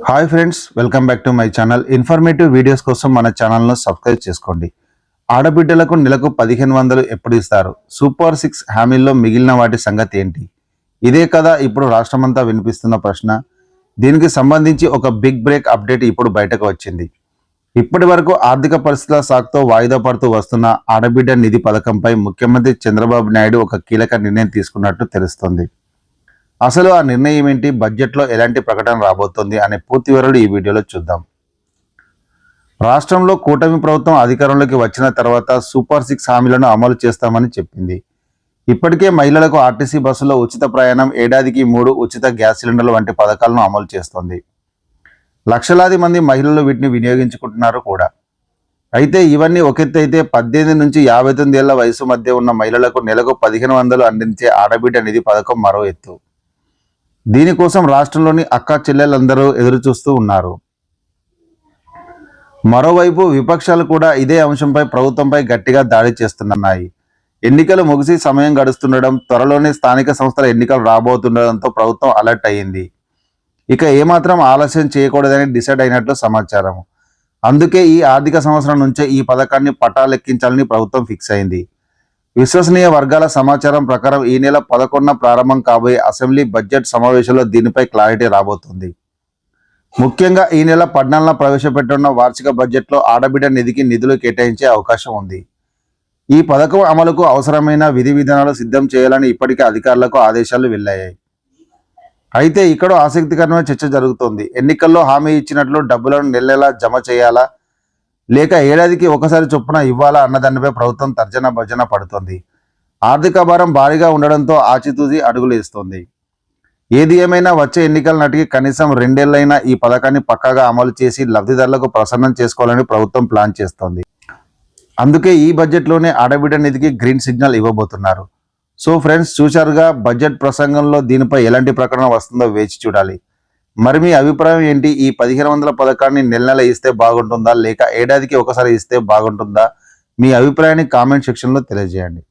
Hi friends, welcome back to my channel. Informative videos కోసం మన ఛానల్ను సబ్స్క్రైబ్ చేసుకోండి. ఆడబిడ్డలకు నెలకు 1500 ఎప్పుడు ఇస్తారు? సూపర్ 6 హామీల్లో మిగిలిన వాటి సంగతి ఏంటి? ఇదే కదా ఇప్పుడు రాష్ట్రమంతా వినిపిస్తున్న ప్రశ్న. దీనికి సంబంధించి ఒక బిగ్ బ్రేక్ అప్డేట్ ఇప్పుడు బయటకు వచ్చింది. ఇప్పటి వరకు ఆర్థిక పరిస్థితుల సాకుతో వాయిదా పడుతూ వస్తున్న ఆడబిడ్డ నిధి పథకంపై ముఖ్యమంత్రి చంద్రబాబు నాయుడు ఒక కీలక నిర్ణయం తీసుకున్నట్టు తెలుస్తోంది. అసలు ఆ నిర్ణయం ఏంటి, బడ్జెట్లో ఎలాంటి ప్రకటన రాబోతోంది అనే పూర్తి వివరాలు ఈ వీడియోలో చూద్దాం. రాష్ట్రంలో కూటమి ప్రభుత్వం అధికారంలోకి వచ్చిన తర్వాత సూపర్ 6 హామీలను అమలు చేస్తామని చెప్పింది. ఇప్పటికే మహిళలకు ఆర్టీసీ బస్సులో ఉచిత ప్రయాణం, ఏడాదికి 3 ఉచిత గ్యాస్ సిలిండర్లు వంటి పథకాలను అమలు చేస్తోంది. లక్షలాది మంది మహిళలు వీటిని వినియోగించుకుంటున్నారు కూడా. అయితే ఇవన్నీ ఒకెత్తైతే 18 నుంచి 59 ఏళ్ల వయసు మధ్య ఉన్న మహిళలకు నెలకు 1500 అందించే ఆడబిడ్డ నిధి పథకం మరో ఎత్తు. దీనికోసం రాష్ట్రంలోని అక్క చెల్లెలందరూ ఎదురు చూస్తూ ఉన్నారు. మరోవైపు విపక్షాలు కూడా ఇదే అంశంపై ప్రభుత్వంపై గట్టిగా దాడి చేస్తున్నాయి. ఎన్నికలు ముగిసి సమయం గడుస్తుండడం, త్వరలోనే స్థానిక సంస్థల ఎన్నికలు రాబోతుండడంతో ప్రభుత్వం అలర్ట్ అయ్యింది. ఇక ఏమాత్రం ఆలస్యం చేయకూడదని డిసైడ్ అయినట్లు సమాచారం. అందుకే ఈ ఆర్థిక సంవత్సరం నుంచే ఈ పథకాన్ని పటాలెక్కించాలని ప్రభుత్వం ఫిక్స్ అయింది. విశ్వసనీయ వర్గాల సమాచారం ప్రకారం ఈ నెల 11న ప్రారంభం కాబోయే అసెంబ్లీ బడ్జెట్ సమావేశంలో దీనిపై క్లారిటీ రాబోతుంది. ముఖ్యంగా ఈ నెల 14న ప్రవేశపెట్టనున్న వార్షిక బడ్జెట్లో ఆడబిడ్డ నిధికి నిధులు కేటాయించే అవకాశం ఉంది. ఈ పథకం అమలుకు అవసరమైన విధి విధానాలు సిద్ధం చేయాలని ఇప్పటికే అధికారులకు ఆదేశాలు వెళ్లాయి. అయితే ఇక్కడ ఆసక్తికరమైన చర్చ జరుగుతోంది. ఎన్నికల్లో హామీ ఇచ్చినట్లు డబ్బులను నెలలా జమ చేయాలా, లేక ఏడాదికి ఒకసారి చొప్పున ఇవ్వాలా అన్నదానిపై ప్రభుత్వం తర్జన భర్జన పడుతోంది. ఆర్థిక భారం భారీగా ఉండడంతో ఆచితూచి అడుగులు వేస్తోంది. ఏది ఏమైనా వచ్చే ఎన్నికల నాటికి కనీసం 2 ఏళ్లైనా ఈ పథకాన్ని పక్కాగా అమలు చేసి లబ్ధిదారులకు ప్రసన్నం చేసుకోవాలని ప్రభుత్వం ప్లాన్ చేస్తోంది. అందుకే ఈ బడ్జెట్లోనే ఆడబిడ్డ నిధికి గ్రీన్ సిగ్నల్ ఇవ్వబోతున్నారు. సో ఫ్రెండ్స్, చూశారుగా బడ్జెట్ ప్రసంగంలో దీనిపై ఎలాంటి ప్రకటన వస్తుందో వేచి చూడాలి. మరి మీ అభిప్రాయం ఏంటి? ఈ 1500 పథకాన్ని నెల ఇస్తే బాగుంటుందా, లేక ఏడాదికి ఒకసారి ఇస్తే బాగుంటుందా? మీ అభిప్రాయాన్ని కామెంట్ సెక్షన్లో తెలియజేయండి.